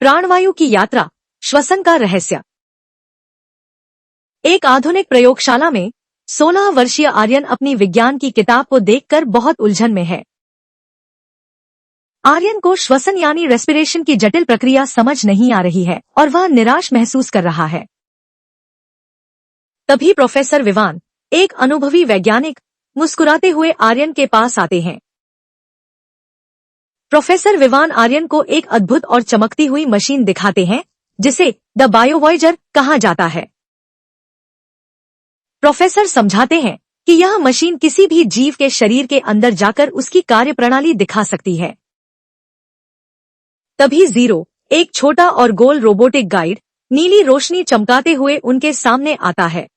प्राणवायु की यात्रा, श्वसन का रहस्य। एक आधुनिक प्रयोगशाला में 16 वर्षीय आर्यन अपनी विज्ञान की किताब को देखकर बहुत उलझन में है। आर्यन को श्वसन यानी रेस्पिरेशन की जटिल प्रक्रिया समझ नहीं आ रही है और वह निराश महसूस कर रहा है। तभी प्रोफेसर विवान, एक अनुभवी वैज्ञानिक, मुस्कुराते हुए आर्यन के पास आते हैं। प्रोफेसर विवान आर्यन को एक अद्भुत और चमकती हुई मशीन दिखाते हैं जिसे द बायोवॉयजर कहा जाता है। प्रोफेसर समझाते हैं कि यह मशीन किसी भी जीव के शरीर के अंदर जाकर उसकी कार्यप्रणाली दिखा सकती है। तभी जीरो, एक छोटा और गोल रोबोटिक गाइड, नीली रोशनी चमकाते हुए उनके सामने आता है।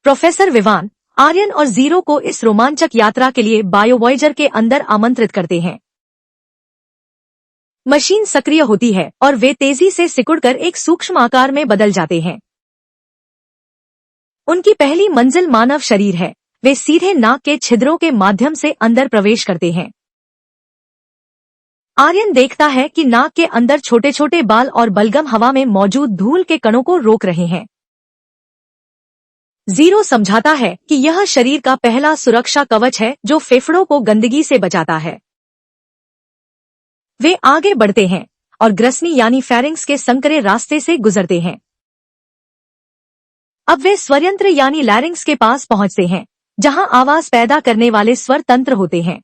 प्रोफेसर विवान आर्यन और जीरो को इस रोमांचक यात्रा के लिए बायोवॉयजर के अंदर आमंत्रित करते हैं। मशीन सक्रिय होती है और वे तेजी से सिकुड़कर एक सूक्ष्म आकार में बदल जाते हैं। उनकी पहली मंजिल मानव शरीर है। वे सीधे नाक के छिद्रों के माध्यम से अंदर प्रवेश करते हैं। आर्यन देखता है कि नाक के अंदर छोटे छोटे बाल और बलगम हवा में मौजूद धूल के कणों को रोक रहे हैं। जीरो समझाता है कि यह शरीर का पहला सुरक्षा कवच है जो फेफड़ों को गंदगी से बचाता है। वे आगे बढ़ते हैं और ग्रसनी यानी फेरिंक्स के संकरे रास्ते से गुजरते हैं। अब वे स्वरयंत्र यानी लैरिंक्स के पास पहुंचते हैं, जहां आवाज पैदा करने वाले स्वर तंत्र होते हैं।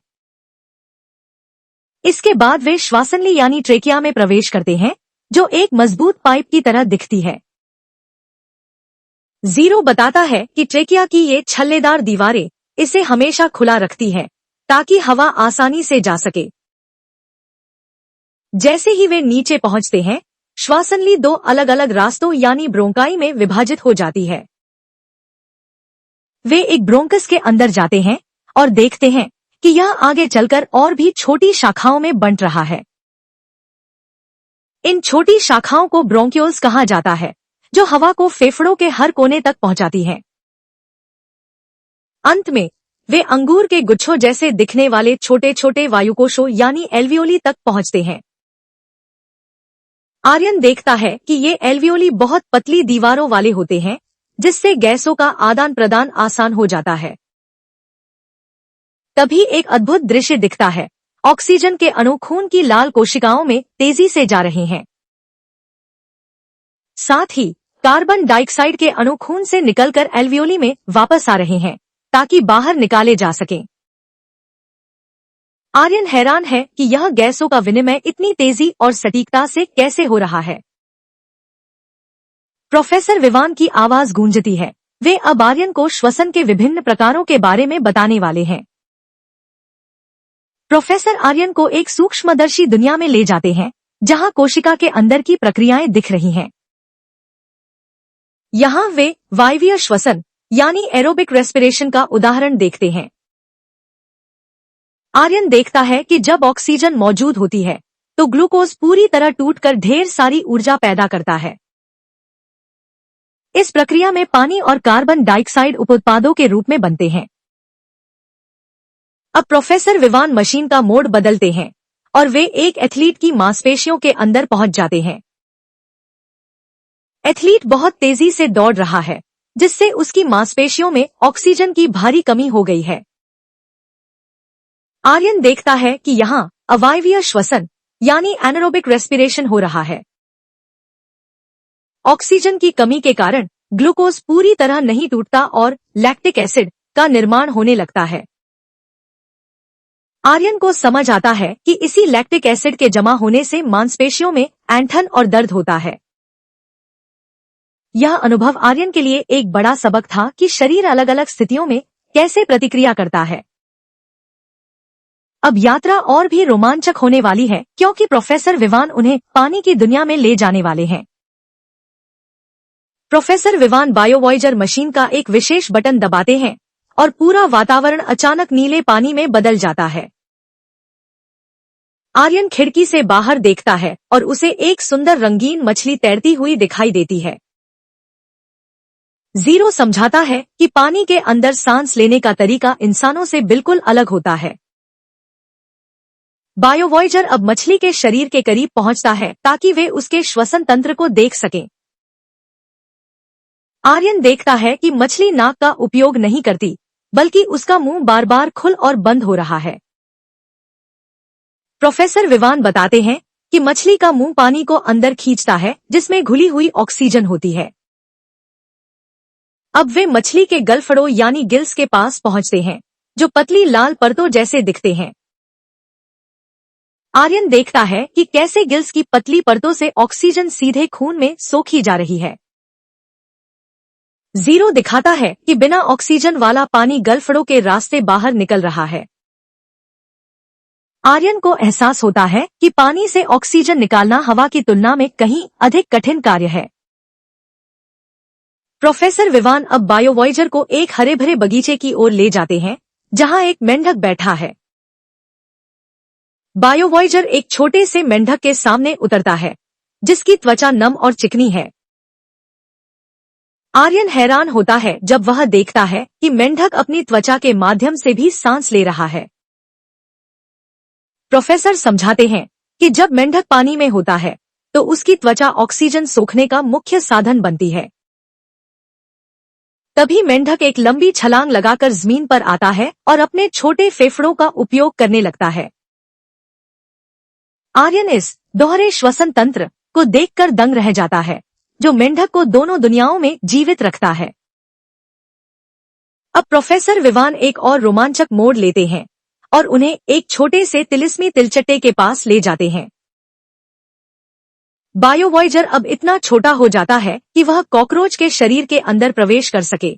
इसके बाद वे श्वासनली यानी ट्रेकिया में प्रवेश करते हैं, जो एक मजबूत पाइप की तरह दिखती है। जीरो बताता है कि ट्रेकिया की ये छल्लेदार दीवारें इसे हमेशा खुला रखती है ताकि हवा आसानी से जा सके। जैसे ही वे नीचे पहुंचते हैं, श्वासनली दो अलग अलग रास्तों यानी ब्रोंकाई में विभाजित हो जाती है। वे एक ब्रोंकस के अंदर जाते हैं और देखते हैं कि यह आगे चलकर और भी छोटी शाखाओं में बंट रहा है। इन छोटी शाखाओं को ब्रोंक्यूल्स कहा जाता है, जो हवा को फेफड़ों के हर कोने तक पहुंचाती हैं। अंत में वे अंगूर के गुच्छों जैसे दिखने वाले छोटे छोटे वायुकोशों यानी एल्वियोली तक पहुंचते हैं। आर्यन देखता है कि ये एल्वियोली बहुत पतली दीवारों वाले होते हैं, जिससे गैसों का आदान प्रदान आसान हो जाता है। तभी एक अद्भुत दृश्य दिखता है। ऑक्सीजन के अणु खून की लाल कोशिकाओं में तेजी से जा रहे हैं। साथ ही कार्बन डाइऑक्साइड के अणु खून से निकलकर एल्वियोली में वापस आ रहे हैं ताकि बाहर निकाले जा सकें। आर्यन हैरान है कि यह गैसों का विनिमय इतनी तेजी और सटीकता से कैसे हो रहा है। प्रोफेसर विवान की आवाज गूंजती है। वे अब आर्यन को श्वसन के विभिन्न प्रकारों के बारे में बताने वाले हैं। प्रोफेसर आर्यन को एक सूक्ष्मदर्शी दुनिया में ले जाते हैं, जहां कोशिका के अंदर की प्रक्रियाएं दिख रही हैं। यहां वे वायवीय श्वसन यानी एरोबिक रेस्पिरेशन का उदाहरण देखते हैं। आर्यन देखता है कि जब ऑक्सीजन मौजूद होती है तो ग्लूकोज पूरी तरह टूटकर ढेर सारी ऊर्जा पैदा करता है। इस प्रक्रिया में पानी और कार्बन डाइऑक्साइड उपउत्पादों के रूप में बनते हैं। अब प्रोफेसर विवान मशीन का मोड बदलते हैं और वे एक एथलीट की मांसपेशियों के अंदर पहुंच जाते हैं। एथलीट बहुत तेजी से दौड़ रहा है, जिससे उसकी मांसपेशियों में ऑक्सीजन की भारी कमी हो गई है। आर्यन देखता है कि यहाँ अवायवीय श्वसन यानी एनारोबिक रेस्पिरेशन हो रहा है। ऑक्सीजन की कमी के कारण ग्लूकोज पूरी तरह नहीं टूटता और लैक्टिक एसिड का निर्माण होने लगता है। आर्यन को समझ आता है कि इसी लैक्टिक एसिड के जमा होने से मांसपेशियों में ऐंठन और दर्द होता है। यह अनुभव आर्यन के लिए एक बड़ा सबक था कि शरीर अलग अलग स्थितियों में कैसे प्रतिक्रिया करता है। अब यात्रा और भी रोमांचक होने वाली है, क्योंकि प्रोफेसर विवान उन्हें पानी की दुनिया में ले जाने वाले हैं। प्रोफेसर विवान बायोवॉयजर मशीन का एक विशेष बटन दबाते हैं और पूरा वातावरण अचानक नीले पानी में बदल जाता है। आर्यन खिड़की से बाहर देखता है और उसे एक सुंदर रंगीन मछली तैरती हुई दिखाई देती है। जीरो समझाता है कि पानी के अंदर सांस लेने का तरीका इंसानों से बिल्कुल अलग होता है। बायोवॉयजर अब मछली के शरीर के करीब पहुंचता है ताकि वे उसके श्वसन तंत्र को देख सकें। आर्यन देखता है कि मछली नाक का उपयोग नहीं करती, बल्कि उसका मुंह बार बार खुल और बंद हो रहा है। प्रोफेसर विवान बताते हैं कि मछली का मुंह पानी को अंदर खींचता है, जिसमें घुली हुई ऑक्सीजन होती है। अब वे मछली के गलफड़ों यानी गिल्स के पास पहुंचते हैं, जो पतली लाल परतों जैसे दिखते हैं। आर्यन देखता है कि कैसे गिल्स की पतली परतों से ऑक्सीजन सीधे खून में सोखी जा रही है। जीरो दिखाता है कि बिना ऑक्सीजन वाला पानी गलफड़ों के रास्ते बाहर निकल रहा है। आर्यन को एहसास होता है कि पानी से ऑक्सीजन निकालना हवा की तुलना में कहीं अधिक कठिन कार्य है। प्रोफेसर विवान अब बायोवॉयजर को एक हरे भरे बगीचे की ओर ले जाते हैं, जहां एक मेंढक बैठा है। बायोवॉयजर एक छोटे से मेंढक के सामने उतरता है, जिसकी त्वचा नम और चिकनी है। आर्यन हैरान होता है जब वह देखता है कि मेंढक अपनी त्वचा के माध्यम से भी सांस ले रहा है। प्रोफेसर समझाते हैं कि जब मेंढक पानी में होता है तो उसकी त्वचा ऑक्सीजन सोखने का मुख्य साधन बनती है। तभी मेंढक एक लंबी छलांग लगाकर जमीन पर आता है और अपने छोटे फेफड़ों का उपयोग करने लगता है। आर्यन इस दोहरे श्वसन तंत्र को देखकर दंग रह जाता है, जो मेंढक को दोनों दुनियाओं में जीवित रखता है। अब प्रोफेसर विवान एक और रोमांचक मोड़ लेते हैं और उन्हें एक छोटे से तिलिस्मी तिलचट्टे के पास ले जाते हैं। बायोवॉयजर अब इतना छोटा हो जाता है कि वह कॉकरोच के शरीर के अंदर प्रवेश कर सके।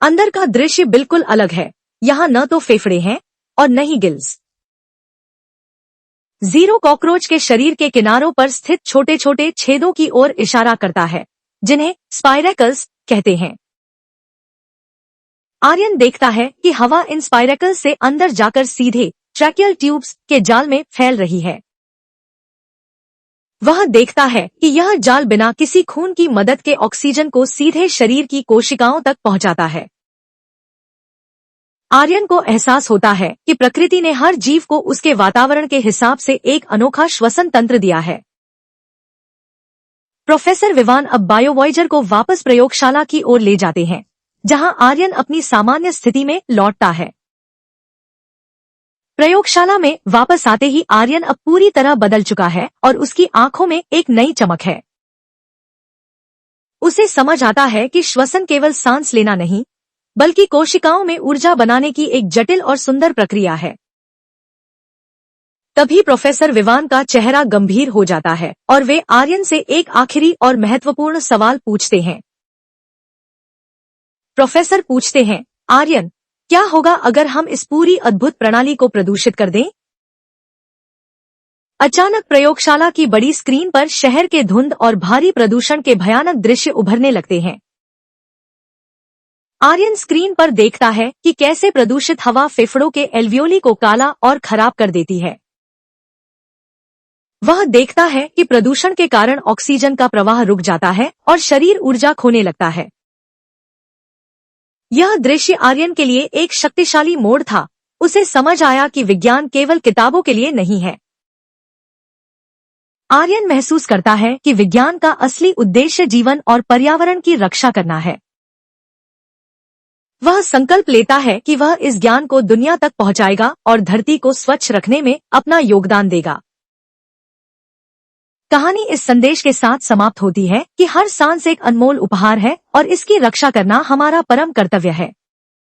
अंदर का दृश्य बिल्कुल अलग है। यहाँ न तो फेफड़े हैं और न ही गिल्स। जीरो कॉकरोच के शरीर के किनारों पर स्थित छोटे छोटे छेदों की ओर इशारा करता है, जिन्हें स्पाइरेकल्स कहते हैं। आर्यन देखता है कि हवा इन स्पाइरेकल्स से अंदर जाकर सीधे ट्रैकियल ट्यूब्स के जाल में फैल रही है। वह देखता है कि यह जाल बिना किसी खून की मदद के ऑक्सीजन को सीधे शरीर की कोशिकाओं तक पहुंचाता है। आर्यन को एहसास होता है कि प्रकृति ने हर जीव को उसके वातावरण के हिसाब से एक अनोखा श्वसन तंत्र दिया है। प्रोफेसर विवान अब बायोवॉयजर को वापस प्रयोगशाला की ओर ले जाते हैं, जहां आर्यन अपनी सामान्य स्थिति में लौटता है। प्रयोगशाला में वापस आते ही आर्यन अब पूरी तरह बदल चुका है और उसकी आंखों में एक नई चमक है। उसे समझ आता है कि श्वसन केवल सांस लेना नहीं, बल्कि कोशिकाओं में ऊर्जा बनाने की एक जटिल और सुंदर प्रक्रिया है। तभी प्रोफेसर विवान का चेहरा गंभीर हो जाता है और वे आर्यन से एक आखिरी और महत्वपूर्ण सवाल पूछते हैं। प्रोफेसर पूछते हैं, आर्यन, क्या होगा अगर हम इस पूरी अद्भुत प्रणाली को प्रदूषित कर दें? अचानक प्रयोगशाला की बड़ी स्क्रीन पर शहर के धुंध और भारी प्रदूषण के भयानक दृश्य उभरने लगते हैं। आर्यन स्क्रीन पर देखता है कि कैसे प्रदूषित हवा फेफड़ों के एल्वियोली को काला और खराब कर देती है। वह देखता है कि प्रदूषण के कारण ऑक्सीजन का प्रवाह रुक जाता है और शरीर ऊर्जा खोने लगता है। यह दृश्य आर्यन के लिए एक शक्तिशाली मोड़ था। उसे समझ आया कि विज्ञान केवल किताबों के लिए नहीं है। आर्यन महसूस करता है कि विज्ञान का असली उद्देश्य जीवन और पर्यावरण की रक्षा करना है। वह संकल्प लेता है कि वह इस ज्ञान को दुनिया तक पहुंचाएगा और धरती को स्वच्छ रखने में अपना योगदान देगा। कहानी इस संदेश के साथ समाप्त होती है कि हर सांस एक अनमोल उपहार है और इसकी रक्षा करना हमारा परम कर्तव्य है।